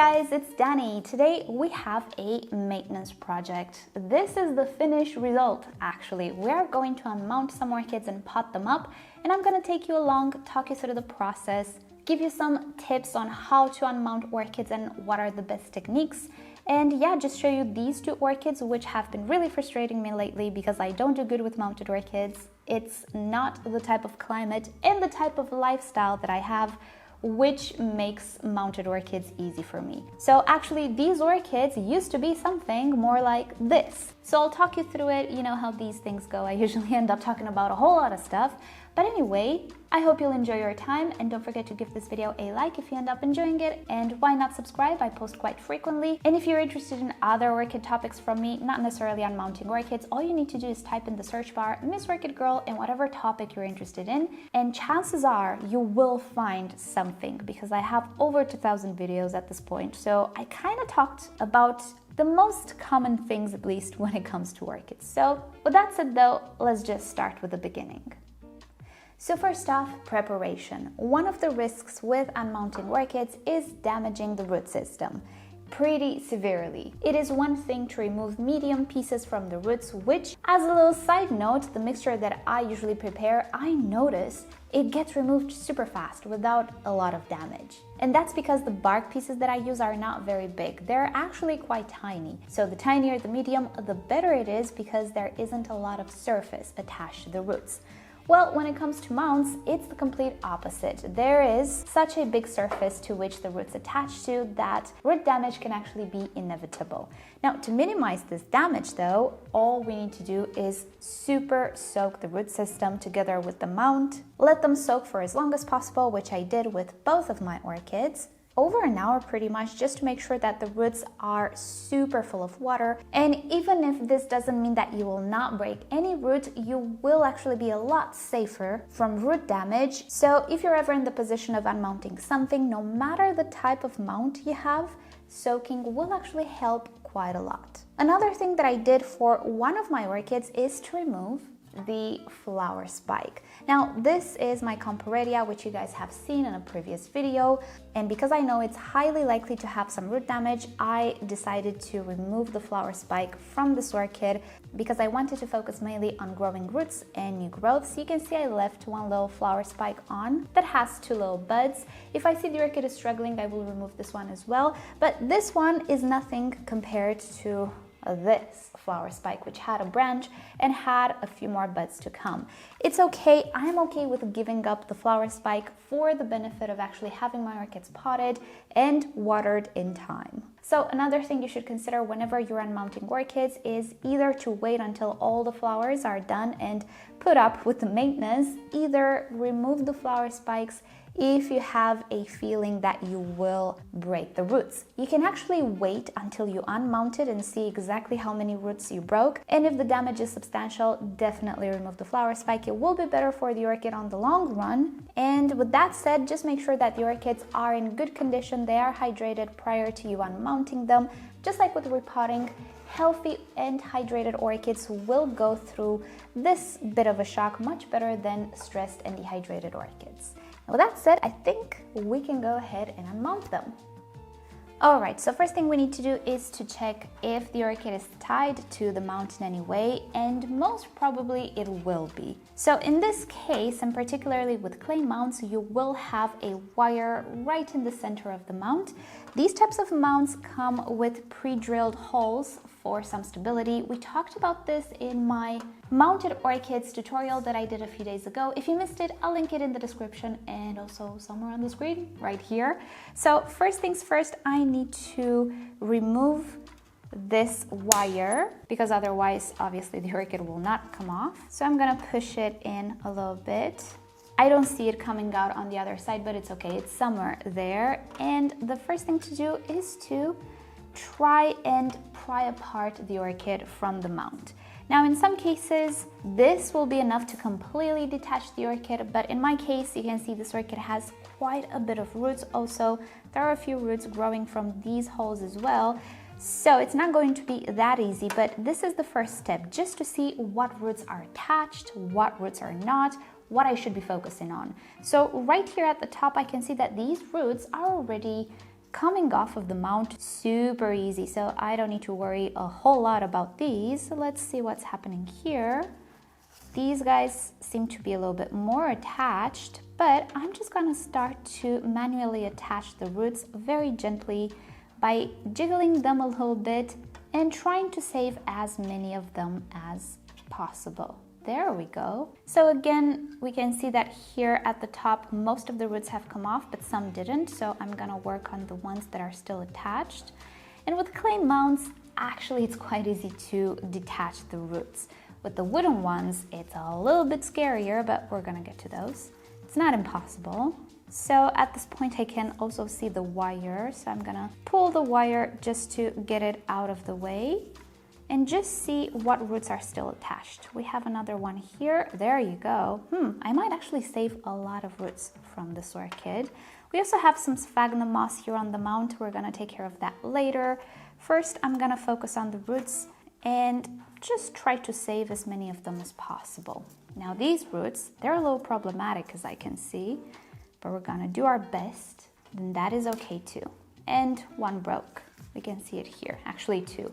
guys, it's Dani. Today we have a maintenance project. This is the finished result actually. We're going to unmount some orchids and pot them up, and I'm going to take you along, talk you through the process, give you some tips on how to unmount orchids and what are the best techniques. And yeah, just show you these two orchids which have been really frustrating me lately because I don't do good with mounted orchids. It's not the type of climate and the type of lifestyle that I have, which makes mounted orchids easy for me. So actually these orchids used to be something more like this. So I'll talk you through it. You know how these things go. I usually end up talking about a whole lot of stuff. But anyway, I hope you'll enjoy your time, and don't forget to give this video a like if you end up enjoying it, and why not subscribe? I post quite frequently. And if you're interested in other orchid topics from me, not necessarily on mounting orchids, all you need to do is type in the search bar MissOrchidGirl and whatever topic you're interested in, and chances are you will find something because I have over 2,000 videos at this point. So I kind of talked about the most common things, at least when it comes to orchids. So with that said though, let's just start with the beginning. So first off, preparation. One of the risks with unmounting orchids is damaging the root system pretty severely. It is one thing to remove medium pieces from the roots, which, as a little side note, the mixture that I usually prepare, I notice it gets removed super fast without a lot of damage. And that's because the bark pieces that I use are not very big. They're actually quite tiny. So the tinier the medium, the better it is because there isn't a lot of surface attached to the roots. Well, when it comes to mounts, it's the complete opposite. There is such a big surface to which the roots attach to that root damage can actually be inevitable. Now, to minimize this damage though, all we need to do is super soak the root system together with the mount. Let them soak for as long as possible, which I did with both of my orchids. Over an hour pretty much, just to make sure that the roots are super full of water. And even if this doesn't mean that you will not break any root, you will actually be a lot safer from root damage. So if you're ever in the position of unmounting something, no matter the type of mount you have, soaking will actually help quite a lot. Another thing that I did for one of my orchids is to remove the flower spike. Now this is my Comparedia, which you guys have seen in a previous video, and because I know it's highly likely to have some root damage, I decided to remove the flower spike from this orchid because I wanted to focus mainly on growing roots and new growth. So you can see I left one little flower spike on that has two little buds. If I see the orchid is struggling, I will remove this one as well, but this one is nothing compared to this flower spike, which had a branch and had a few more buds to come. It's okay. I'm okay with giving up the flower spike for the benefit of actually having my orchids potted and watered in time. So another thing you should consider whenever you're unmounting orchids is either to wait until all the flowers are done and put up with the maintenance, either remove the flower spikes if you have a feeling that you will break the roots. You can actually wait until you unmount it and see exactly how many roots you broke, and if the damage is substantial, definitely remove the flower spike. It will be better for the orchid on the long run. And with that said, just make sure that the orchids are in good condition, they are hydrated prior to you unmounting them. Just like with repotting, healthy and hydrated orchids will go through this bit of a shock much better than stressed and dehydrated orchids. With that said, I think we can go ahead and unmount them. Alright, so first thing we need to do is to check if the orchid is tied to the mount in any way, and most probably it will be. So in this case, and particularly with clay mounts, you will have a wire right in the center of the mount. These types of mounts come with pre-drilled holes for some stability. We talked about this in my mounted orchids tutorial that I did a few days ago. If you missed it, I'll link it in the description and also somewhere on the screen right here. So first things first, I need to remove this wire because otherwise obviously the orchid will not come off. So I'm gonna push it in a little bit. I don't see it coming out on the other side, but it's okay, it's somewhere there. And the first thing to do is to try and pry apart the orchid from the mount. Now in some cases this will be enough to completely detach the orchid, but in my case you can see this orchid has quite a bit of roots. Also there are a few roots growing from these holes as well, so it's not going to be that easy, but this is the first step, just to see what roots are attached, what roots are not, what I should be focusing on. So right here at the top I can see that these roots are already coming off of the mount, super easy, so I don't need to worry a whole lot about these. So let's see what's happening here. These guys seem to be a little bit more attached, but I'm just gonna start to manually attach the roots very gently by jiggling them a little bit and trying to save as many of them as possible. There we go. So again, we can see that here at the top, most of the roots have come off, but some didn't. So I'm gonna work on the ones that are still attached. And with clay mounts, actually it's quite easy to detach the roots. With the wooden ones, it's a little bit scarier, but we're gonna get to those. It's not impossible. So at this point, I can also see the wire. So I'm gonna pull the wire just to get it out of the way and just see what roots are still attached. We have another one here. There you go. I might actually save a lot of roots from this orchid. We also have some sphagnum moss here on the mount. We're gonna take care of that later. First, I'm gonna focus on the roots and just try to save as many of them as possible. Now these roots, they're a little problematic as I can see, but we're gonna do our best, then that is okay too. And one broke. We can see it here, actually two.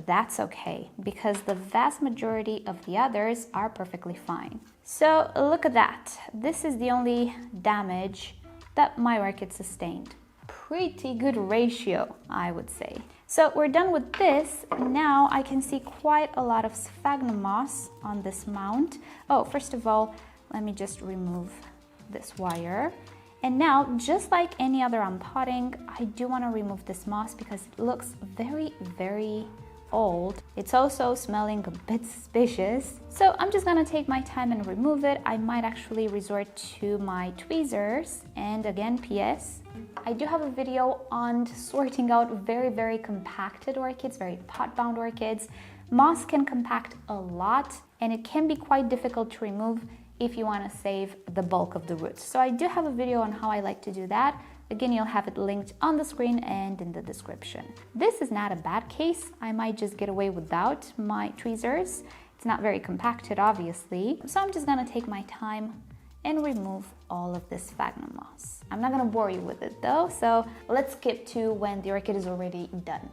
That's okay, because the vast majority of the others are perfectly fine. So look at that. This is the only damage that my orchid sustained. Pretty good ratio, I would say. So we're done with this. Now I can see quite a lot of sphagnum moss on this mount. Oh, first of all, let me just remove this wire. And now, just like any other unpotting, I do want to remove this moss because it looks very, very old. It's also smelling a bit suspicious. So I'm just gonna take my time and remove it. I might actually resort to my tweezers. And again, PS, I do have a video on sorting out very, very compacted orchids, very pot-bound orchids. Moss can compact a lot and it can be quite difficult to remove if you want to save the bulk of the roots. So I do have a video on how I like to do that. Again, you'll have it linked on the screen and in the description. This is not a bad case. I might just get away without my tweezers. It's not very compacted, obviously. So I'm just gonna take my time and remove all of this sphagnum moss. I'm not gonna bore you with it though, so let's skip to when the orchid is already done.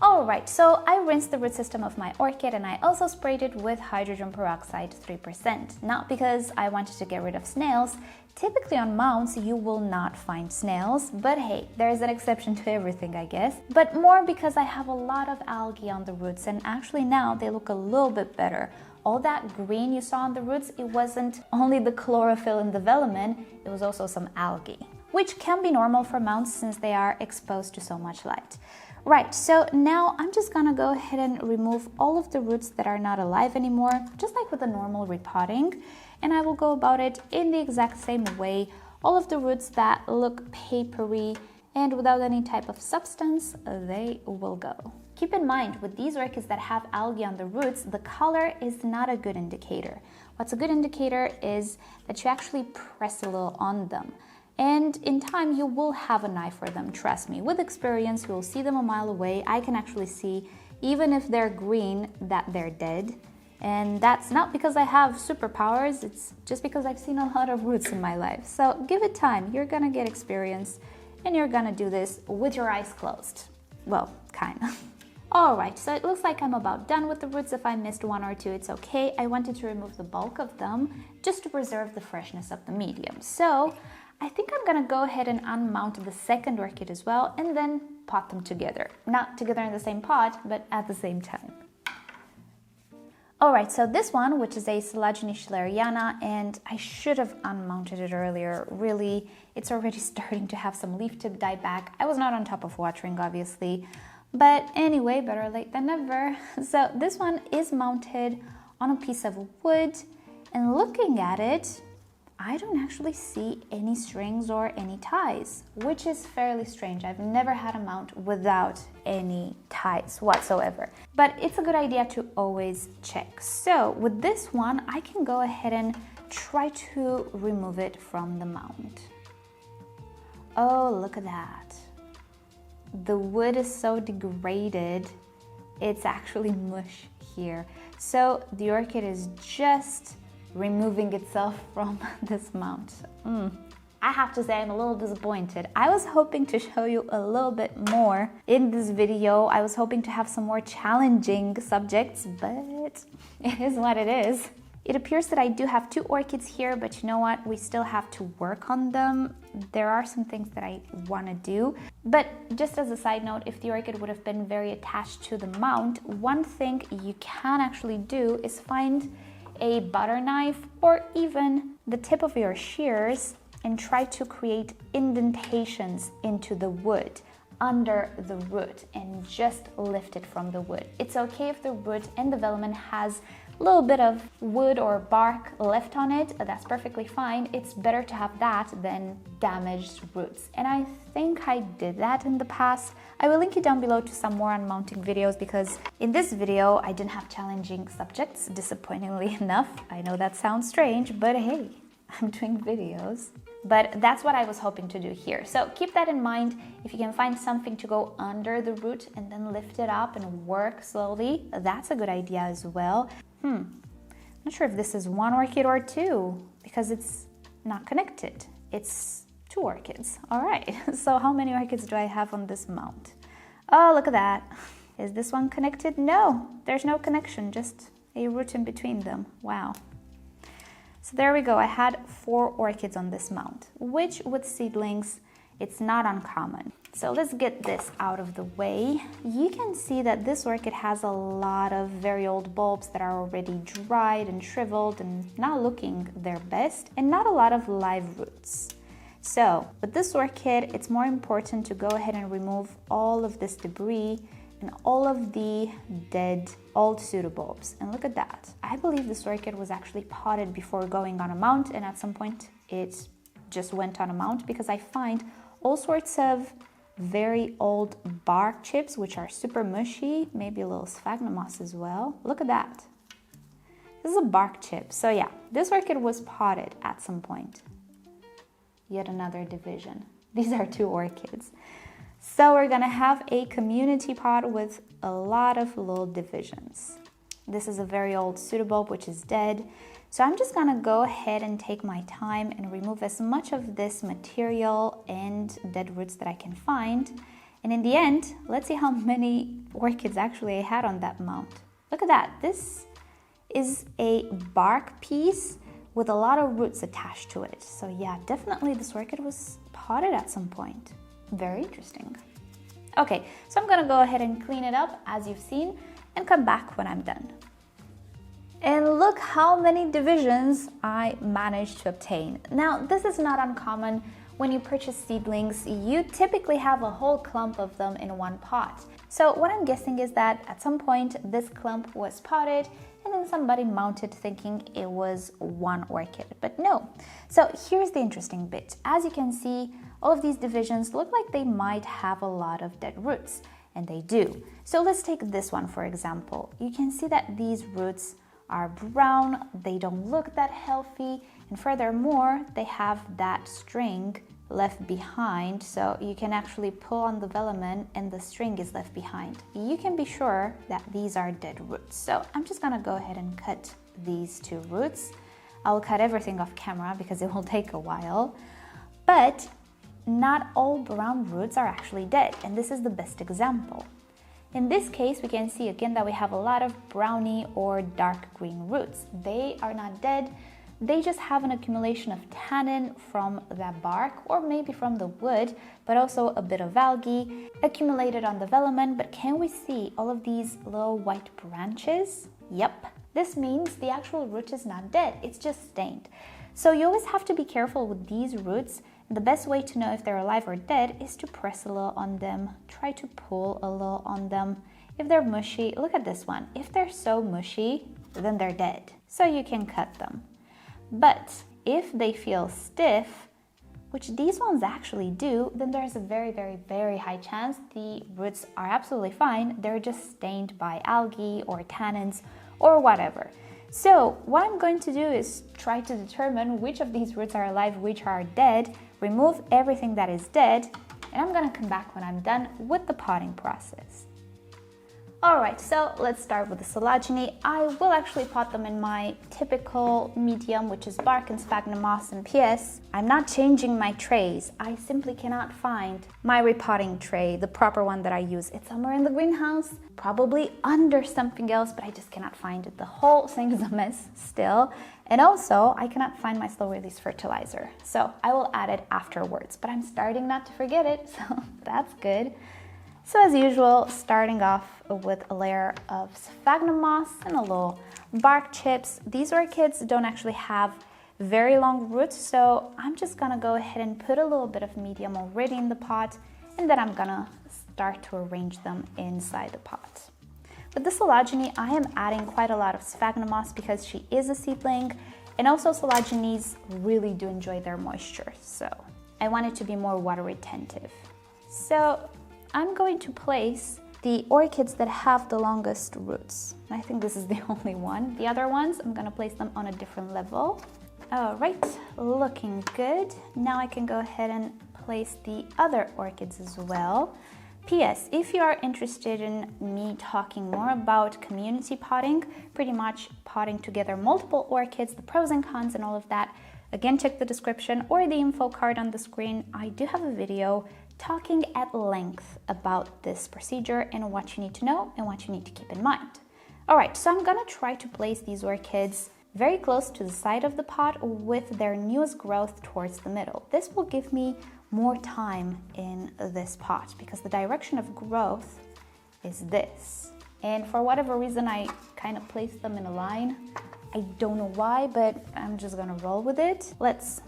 Alright, so I rinsed the root system of my orchid and I also sprayed it with hydrogen peroxide 3%. Not because I wanted to get rid of snails. Typically on mounts you will not find snails, but hey, there's an exception to everything, I guess. But more because I have a lot of algae on the roots and actually now they look a little bit better. All that green you saw on the roots, it wasn't only the chlorophyll in the velamen, it was also some algae, which can be normal for mounts since they are exposed to so much light. Right, so now I'm just gonna go ahead and remove all of the roots that are not alive anymore, just like with a normal repotting. And I will go about it in the exact same way. All of the roots that look papery and without any type of substance, they will go. Keep in mind, with these orchids that have algae on the roots, the color is not a good indicator. What's a good indicator is that you actually press a little on them. And in time, you will have an eye for them, trust me. With experience, you will see them a mile away. I can actually see, even if they're green, that they're dead. And that's not because I have superpowers, it's just because I've seen a lot of roots in my life. So give it time, you're gonna get experience, and you're gonna do this with your eyes closed. Well, kinda. Alright, so it looks like I'm about done with the roots. If I missed one or two, it's okay. I wanted to remove the bulk of them, just to preserve the freshness of the medium. So I think I'm gonna go ahead and unmount the second orchid as well and then pot them together. Not together in the same pot, but at the same time. Alright, so this one, which is a Selaginea schilleriana, and I should have unmounted it earlier. Really, it's already starting to have some leaf tip die back. I was not on top of watering, obviously. But anyway, better late than never. So this one is mounted on a piece of wood, and looking at it, I don't actually see any strings or any ties, which is fairly strange. I've never had a mount without any ties whatsoever. But it's a good idea to always check. So with this one, I can go ahead and try to remove it from the mount. Oh, look at that. The wood is so degraded, it's actually mush here. So the orchid is just removing itself from this mount. I have to say I'm a little disappointed. I was hoping to show you a little bit more in this video. I was hoping to have some more challenging subjects, but it is what it is. It appears that I do have 2 orchids here, but you know what? We still have to work on them. There are some things that I want to do. But just as a side note, if the orchid would have been very attached to the mount, one thing you can actually do is find a butter knife or even the tip of your shears and try to create indentations into the wood under the root and just lift it from the wood. It's okay if the root and the velamen has a little bit of wood or bark left on it, that's perfectly fine. It's better to have that than damaged roots. And I think I did that in the past. I will link you down below to some more unmounting videos because in this video I didn't have challenging subjects, disappointingly enough. I know that sounds strange, but hey, I'm doing videos. But that's what I was hoping to do here. So keep that in mind. If you can find something to go under the root and then lift it up and work slowly, that's a good idea as well. Not sure if this is 1 orchid or 2 because it's not connected. It's 2 orchids. All right, so how many orchids do I have on this mount? Oh, look at that. Is this one connected? No, there's no connection, just a root in between them. Wow. So there we go. I had 4 orchids on this mount, which with seedlings, it's not uncommon. So let's get this out of the way. You can see that this orchid has a lot of very old bulbs that are already dried and shriveled and not looking their best, and not a lot of live roots. So with this orchid, it's more important to go ahead and remove all of this debris and all of the dead old pseudobulbs. And look at that. I believe this orchid was actually potted before going on a mount, and at some point it just went on a mount because I find all sorts of very old bark chips which are super mushy, maybe a little sphagnum moss as well. Look at that. This is a bark chip. So yeah, this orchid was potted at some point. Yet another division. These are 2 orchids. So we're gonna have a community pot with a lot of little divisions. This is a very old pseudobulb which is dead. So I'm just gonna go ahead and take my time and remove as much of this material and dead roots that I can find. And in the end, let's see how many orchids actually I had on that mount. Look at that. This is a bark piece with a lot of roots attached to it. So yeah, definitely this orchid was potted at some point. Very interesting. Okay, so I'm gonna go ahead and clean it up as you've seen and come back when I'm done. And look how many divisions I managed to obtain. Now, this is not uncommon. When you purchase seedlings, you typically have a whole clump of them in one pot. So what I'm guessing is that at some point this clump was potted and then somebody mounted thinking it was 1 orchid, but no. So here's the interesting bit. As you can see, all of these divisions look like they might have a lot of dead roots, and they do. So let's take this one for example. You can see that these roots are brown, they don't look that healthy, and furthermore, they have that string left behind, so you can actually pull on the velamen and the string is left behind. You can be sure that these are dead roots. So I'm just gonna go ahead and cut these 2 roots. I'll cut everything off camera because it will take a while, but not all brown roots are actually dead, and this is the best example. In this case, we can see again that we have a lot of browny or dark green roots. They are not dead, they just have an accumulation of tannin from that bark or maybe from the wood, but also a bit of algae accumulated on the velamen. But can we see all of these little white branches? Yep, this means the actual root is not dead, it's just stained. So you always have to be careful with these roots. The best way to know if they're alive or dead is to press a little on them, try to pull a little on them. If they're mushy, look at this one. If they're so mushy, then they're dead. So you can cut them. But if they feel stiff, which these ones actually do, then there's a very, very, very high chance the roots are absolutely fine. They're just stained by algae or tannins or whatever. So what I'm going to do is try to determine which of these roots are alive, which are dead, remove everything that is dead, and I'm gonna come back when I'm done with the potting process. Alright, so let's start with the collagenate. I will actually pot them in my typical medium, which is bark and sphagnum moss. And PS, I'm not changing my trays. I simply cannot find my repotting tray, the proper one that I use. It's somewhere in the greenhouse, probably under something else, but I just cannot find it. The whole thing is a mess still. And also, I cannot find my slow release fertilizer. So I will add it afterwards, but I'm starting not to forget it, so that's good. So as usual, starting off with a layer of sphagnum moss and a little bark chips. These orchids don't actually have very long roots, so I'm just gonna go ahead and put a little bit of medium already in the pot, and then I'm gonna start to arrange them inside the pot. With the collagenate, I am adding quite a lot of sphagnum moss because she is a seedling, and also collagenates really do enjoy their moisture, so I want it to be more water retentive. So I'm going to place the orchids that have the longest roots. I think this is the only one. The other ones, I'm gonna place them on a different level. All right, looking good. Now I can go ahead and place the other orchids as well. PS, if you are interested in me talking more about community potting, pretty much potting together multiple orchids, the pros and cons and all of that, again, check the description or the info card on the screen. I do have a video talking at length about this procedure and what you need to know and what you need to keep in mind. All right, so I'm gonna try to place these orchids very close to the side of the pot with their newest growth towards the middle. This will give me more time in this pot because the direction of growth is this. And for whatever reason, I kind of placed them in a line. I don't know why, but I'm just gonna roll with it. Let's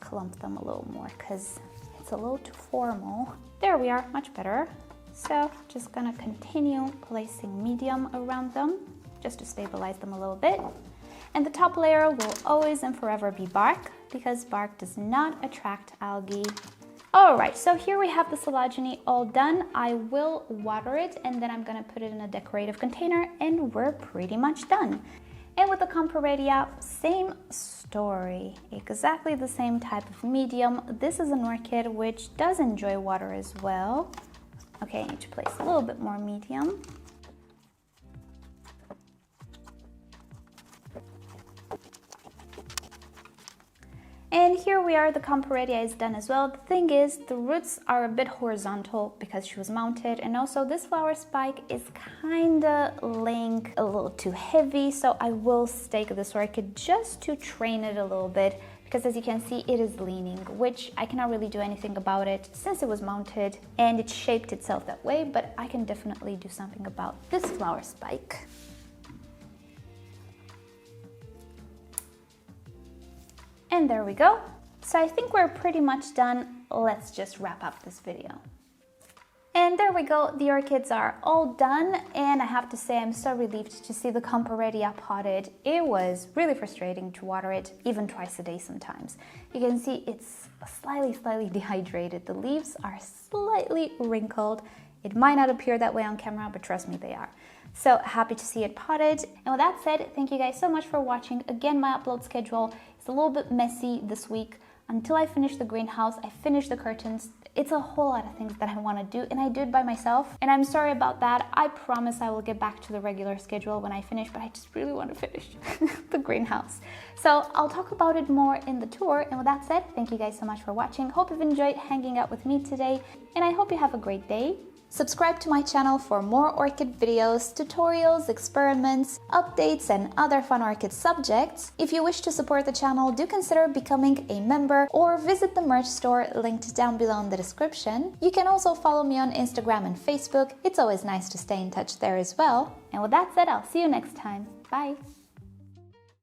clump them a little more because it's a little too formal. There we are, much better. So just gonna continue placing medium around them just to stabilize them a little bit. And the top layer will always and forever be bark because bark does not attract algae. All right, so here we have the collagenate all done. I will water it and then I'm gonna put it in a decorative container and we're pretty much done. And with the Comparedia, same story, exactly the same type of medium. This is an orchid which does enjoy water as well. Okay, I need to place a little bit more medium. And here we are, the Comparedia is done as well. The thing is, the roots are a bit horizontal because she was mounted, and also this flower spike is kinda laying a little too heavy, so I will stake this orchid just to train it a little bit, because as you can see, it is leaning, which I cannot really do anything about it since it was mounted and it shaped itself that way, but I can definitely do something about this flower spike. And there we go. So I think we're pretty much done. Let's just wrap up this video. And there we go, the orchids are all done, and I have to say I'm so relieved to see the Comparedia potted. It was really frustrating to water it even twice a day sometimes. You can see it's slightly dehydrated. The leaves are slightly wrinkled. It might not appear that way on camera, but trust me, they are. So happy to see it potted. And with that said, thank you guys so much for watching. Again, my upload schedule is a little bit messy this week. Until I finish the greenhouse, I finish the curtains. It's a whole lot of things that I want to do, and I do it by myself. And I'm sorry about that. I promise I will get back to the regular schedule when I finish, but I just really want to finish the greenhouse. So I'll talk about it more in the tour. And with that said, thank you guys so much for watching. Hope you've enjoyed hanging out with me today, and I hope you have a great day. Subscribe to my channel for more orchid videos, tutorials, experiments, updates, and other fun orchid subjects. If you wish to support the channel, do consider becoming a member or visit the merch store linked down below in the description. You can also follow me on Instagram and Facebook. It's always nice to stay in touch there as well. And with that said, I'll see you next time. Bye!